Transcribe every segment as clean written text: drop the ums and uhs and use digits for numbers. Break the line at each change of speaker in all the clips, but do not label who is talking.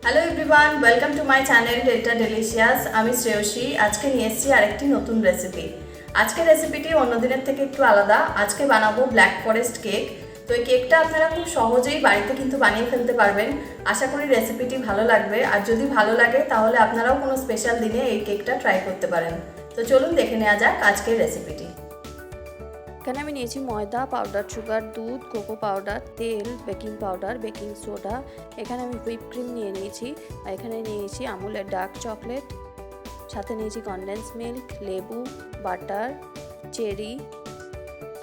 Hello everyone, welcome to my channel delta delicious. আমি শ্রেয়সী। আজকে নিয়ে এসেছি আরেকটি নতুন রেসিপি। আজকের রেসিপিটি অন্য দিনের থেকে একটু আলাদা। আজকে বানাবো ব্ল্যাক ফরেস্ট কেক। তো এই কেকটা আপনারা খুব সহজেই বাড়িতে কিন্তু বানিয়ে ফেলতে পারবেন। আশা করি রেসিপিটি ভালো লাগবে, আর যদি ভালো লাগে তাহলে আপনারাও কোনো স্পেশাল দিনে এই কেকটা ট্রাই করতে পারেন। তো চলুন দেখে নেওয়া যাক আজকের রেসিপিটি।
এখানে আমি নিয়েছি ময়দা, পাউডার সুগার, দুধ, কোকো পাউডার, তেল, বেকিং পাউডার, বেকিং সোডা। এখানে আমি হুইপ ক্রিম নিয়ে নিয়েছি, আর এখানে নিয়েছি আমুলের ডার্ক চকলেট, সাথে নিয়েছি কনডেন্স মিল্ক, লেবু, বাটার, চেরি,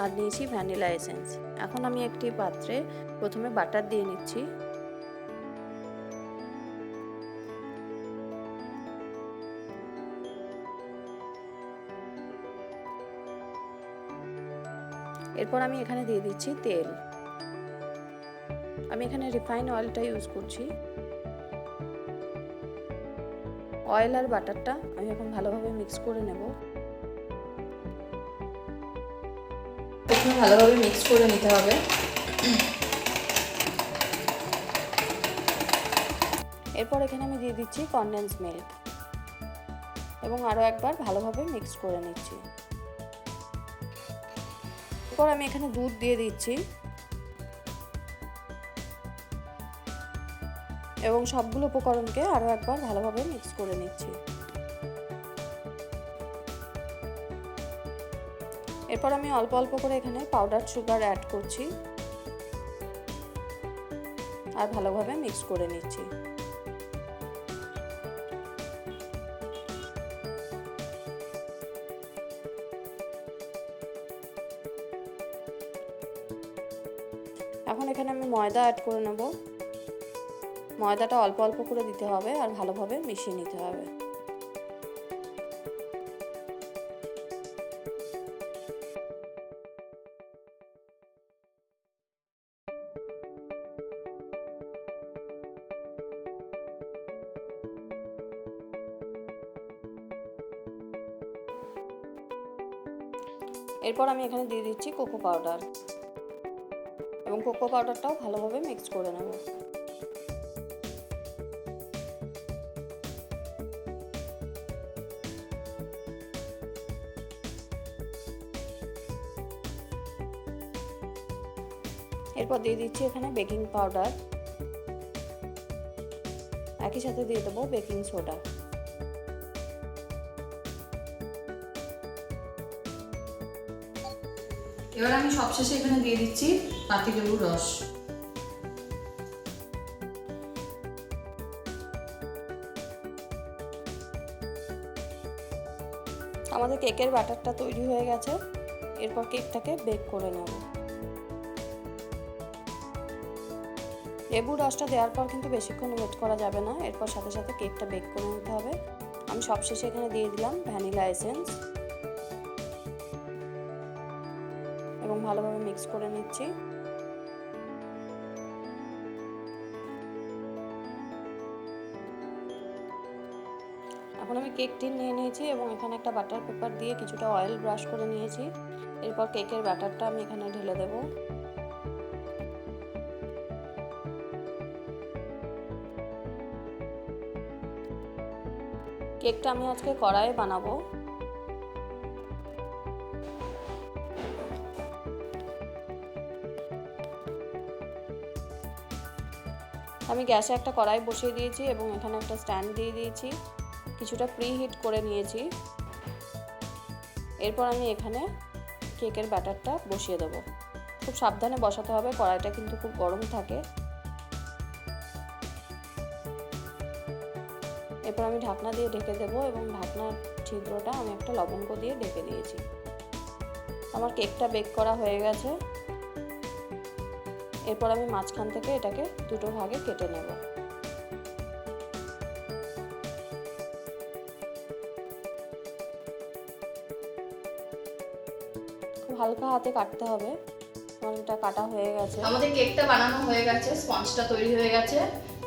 আর নিয়েছি ভ্যানিলা এসেন্স। এখন আমি একটি পাত্রে প্রথমে বাটার দিয়ে নিচ্ছি। এরপর আমি এখানে দিয়ে দিচ্ছি তেল। আমি এখানে রিফাইন অয়েলটা ইউজ করছি। অয়েল আর বাটারটা আমি এখন ভালোভাবে মিক্স করে নেব।
প্রথমে ভালোভাবে মিক্স করে নিতে হবে।
এরপর এখানে আমি দিয়ে দিচ্ছি কনডেন্স মিল্ক এবং আরও একবার ভালোভাবে মিক্স করে নিচ্ছি। এরপর আমি এখানে দুধ দিয়ে দিচ্ছি এবং সবগুলো উপকরণকে আরও একবার ভালোভাবে মিক্স করে নিচ্ছি। এরপর আমি অল্প অল্প করে এখানে পাউডার সুগার অ্যাড করছি আর ভালোভাবে মিক্স করে নিচ্ছি। এখন এখানে আমি ময়দা অ্যাড করে নেব। ময়দাটা অল্প অল্প করে দিতে হবে আর ভালোভাবে মিশিয়ে নিতে হবে। এরপর আমি এখানে দিয়ে দিচ্ছি কোকো পাউডার এবং কোকো পাউডারটাও ভালোভাবে মিক্স করে নেব। এরপর দিয়ে দিচ্ছি এখানে বেকিং পাউডার, একই সাথে দিয়ে দেবো বেকিং সোডা।
এবার আমি সবশেষে এখানে দিয়ে দিচ্ছি পাতিলেবুর রস।
আমাদের কেকের ব্যাটারটা তৈরি হয়ে গেছে। এরপর কেকটাকে বেক করে নেব। লেবুর রসটা দেওয়ার পর কিন্তু বেশিক্ষণ ওয়েট করা যাবে না, এরপর সাথে সাথে কেকটা বেক করে নিতে হবে। আমি সবশেষে এখানে দিয়ে দিলাম ভ্যানিলা এসেন্স এবং ভালোভাবে মিক্স করে নিচ্ছি। এখন আমি কেক টিন নিয়ে নিয়েছি এবং এখানে একটা বাটার পেপার দিয়ে কিছুটা অয়েল ব্রাশ করে নিয়েছি। এরপর কেকের ব্যাটারটা আমি এখানে ঢেলে দেব। কেকটা আমি আজকে কড়াইয়ে বানাবো। আমি গ্যাসে একটা কড়াই বসিয়ে দিয়েছি এবং এখানে একটা স্ট্যান্ড দিয়ে দিয়েছি, কিছুটা প্রি হিট করে নিয়েছি। এরপর আমি এখানে কেকের ব্যাটারটা বসিয়ে দেবো। খুব সাবধানে বসাতে হবে, কড়াইটা কিন্তু খুব গরম থাকে। এরপর আমি ঢাকনা দিয়ে ঢেকে দেবো এবং ঢাকনার ছিদ্রটা আমি একটা লবঙ্গ দিয়ে ঢেকে দিয়েছি। আমার কেকটা বেক করা হয়ে গেছে। এরপর আমি মাঝখান থেকে এটাকে দুটো ভাগে কেটে নেব। খুব হালকা হাতে কাটতে হবে। আমার এটা কাটা হয়ে গেছে।
আমাদের কেকটা বানানো হয়ে গেছে, স্পঞ্জটা তৈরি হয়ে গেছে।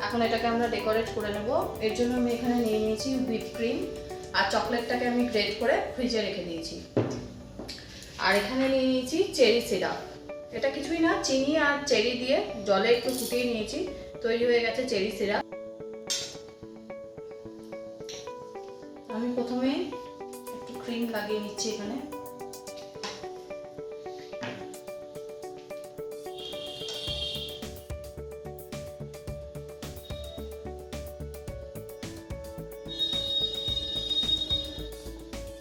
এখন এটাকে আমরা ডেকোরেট করে নেব। এর জন্য আমি এখানে নিয়ে নিয়েছি হুইপ ক্রিম, আর চকলেটটাকে আমি গ্রেট করে ফ্রিজে রেখে দিয়েছি। আর এখানে নিয়ে নিয়েছি চেরি সিরাপ। এটা কিছুই না, চিনি আর চেরি দিয়ে জলে একটু ফুটিয়ে নিয়েছি, তৈরি হয়ে গেছে চেরি সিরাপ। লাগিয়ে নিচ্ছি এখানে।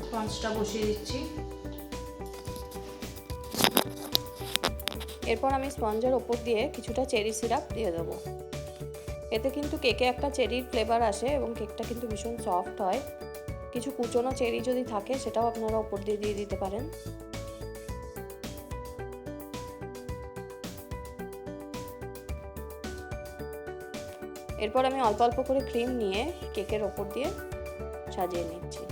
স্পঞ্জটা বসিয়ে দিচ্ছি।
এরপর আমি স্পঞ্জের ওপর দিয়ে কিছুটা চেরি সিরাপ দিয়ে দেবো। এতে কিন্তু কেকে একটা চেরির ফ্লেভার আসে এবং কেকটা কিন্তু ভীষণ সফট হয়। কিছু কুচনো চেরি যদি থাকে সেটাও আপনারা ওপর দিয়ে দিয়ে দিতে পারেন। এরপর আমি অল্প অল্প করে ক্রিম নিয়ে কেকের ওপর দিয়ে সাজিয়ে নিচ্ছি।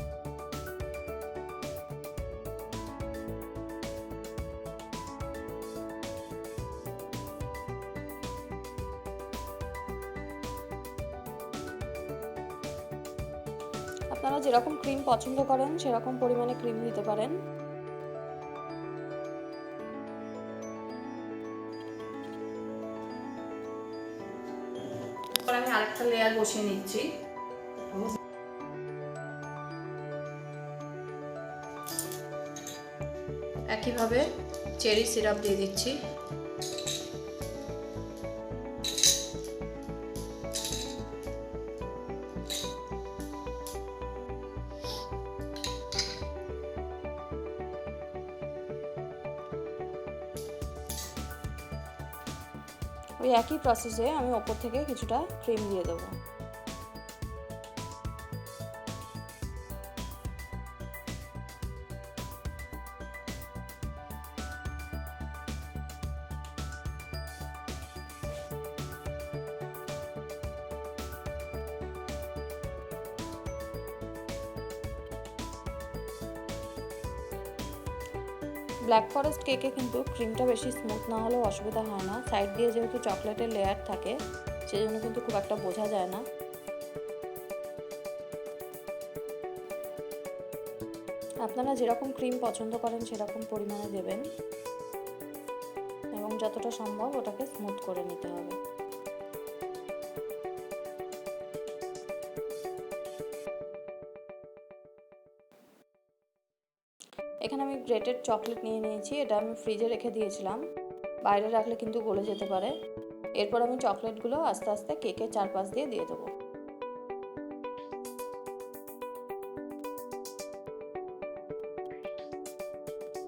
আপনারা যেরকম ক্রিম পছন্দ করেন সেরকম পরিমাণে ক্রিম দিতে পারেন।
এরপর আমি আরেকটা লেয়ার বসিয়ে নিচ্ছি। একইভাবে চেরি সিরাপ দিয়ে দিচ্ছি।
ওই একই প্রসেসে আমি ওপর থেকে কিছুটা ক্রিম দিয়ে দেবো। ব্ল্যাক ফরেস্ট কেকে কিন্তু ক্রিমটা বেশি স্মুথ না হলেও অসুবিধা হয় না। সাইড দিয়ে যেহেতু চকলেটের লেয়ার থাকে সেজন্য কিন্তু খুব একটা বোঝা যায় না। আপনারা যেরকম ক্রিম পছন্দ করেন সেরকম পরিমাণে দেবেন এবং যতটা সম্ভব ওটাকে স্মুথ করে নিতে হবে। এখানে আমি গ্রেটেড চকলেট নিয়ে নিয়েছি। এটা আমি ফ্রিজে রেখে দিয়েছিলাম, বাইরে রাখলে কিন্তু গলে যেতে পারে। এরপর আমি চকলেটগুলো আস্তে আস্তে কেকের চারপাশ দিয়ে দিয়ে দেবো।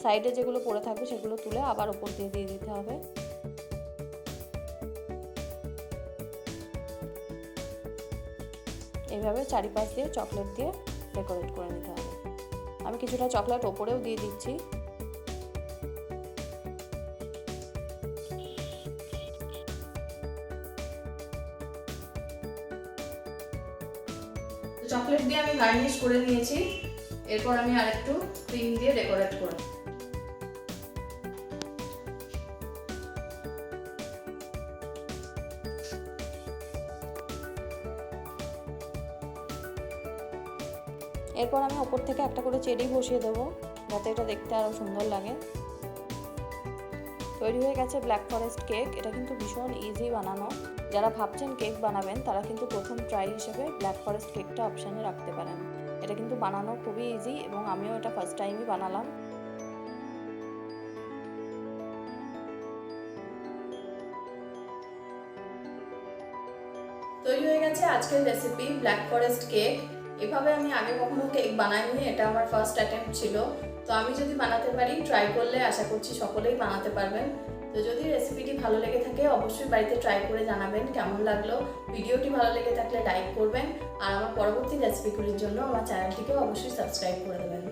সাইডে যেগুলো পড়ে থাকবে সেগুলো তুলে আবার ওপর দিয়ে দিয়ে দিতে হবে। এইভাবে চারিপাশ দিয়ে চকলেট দিয়ে ডেকোরেট করে নিতে হবে। আমি কিছুটা চকলেট ওপরেও দিয়ে দিচ্ছি।
চকলেট দিয়ে আমি গার্নিশ করে নিয়েছি। এরপর আমি আরেকটু ক্রিম দিয়ে ডেকোরেট করব।
এরপর আমি ওপর থেকে একটা করে চেরি বসিয়ে দেবো যাতে এটা দেখতে আরও সুন্দর লাগে। তৈরি হয়ে গেছে ব্ল্যাক ফরেস্ট কেক। এটা কিন্তু ভীষণ ইজি বানানো। যারা ভাবছেন কেক বানাবেন তারা কিন্তু প্রথম ট্রাই হিসেবে ব্ল্যাক ফরেস্ট কেকটা অপশানে রাখতে পারেন। এটা কিন্তু বানানো খুবই ইজি এবং আমিও এটা ফার্স্ট টাইমই বানালাম।
তৈরি হয়ে গেছে আজকের রেসিপি ব্ল্যাক ফরেস্ট কেক। এভাবে আমি আগে কখনো কেক বানাইনি, এটা আমার ফার্স্ট অ্যাটেম্প্ট ছিল। তো আমি যদি বানাতে পারি, ট্রাই করলে আশা করছি সকলেই বানাতে পারবেন। তো যদি রেসিপিটি ভালো লেগে থাকে অবশ্যই বাড়িতে ট্রাই করে জানাবেন কেমন লাগলো। ভিডিওটি ভালো লেগে থাকলে লাইক করবেন আর আমার পরবর্তী রেসিপিগুলির জন্য আমার চ্যানেলটিকেও অবশ্যই সাবস্ক্রাইব করে দেবেন।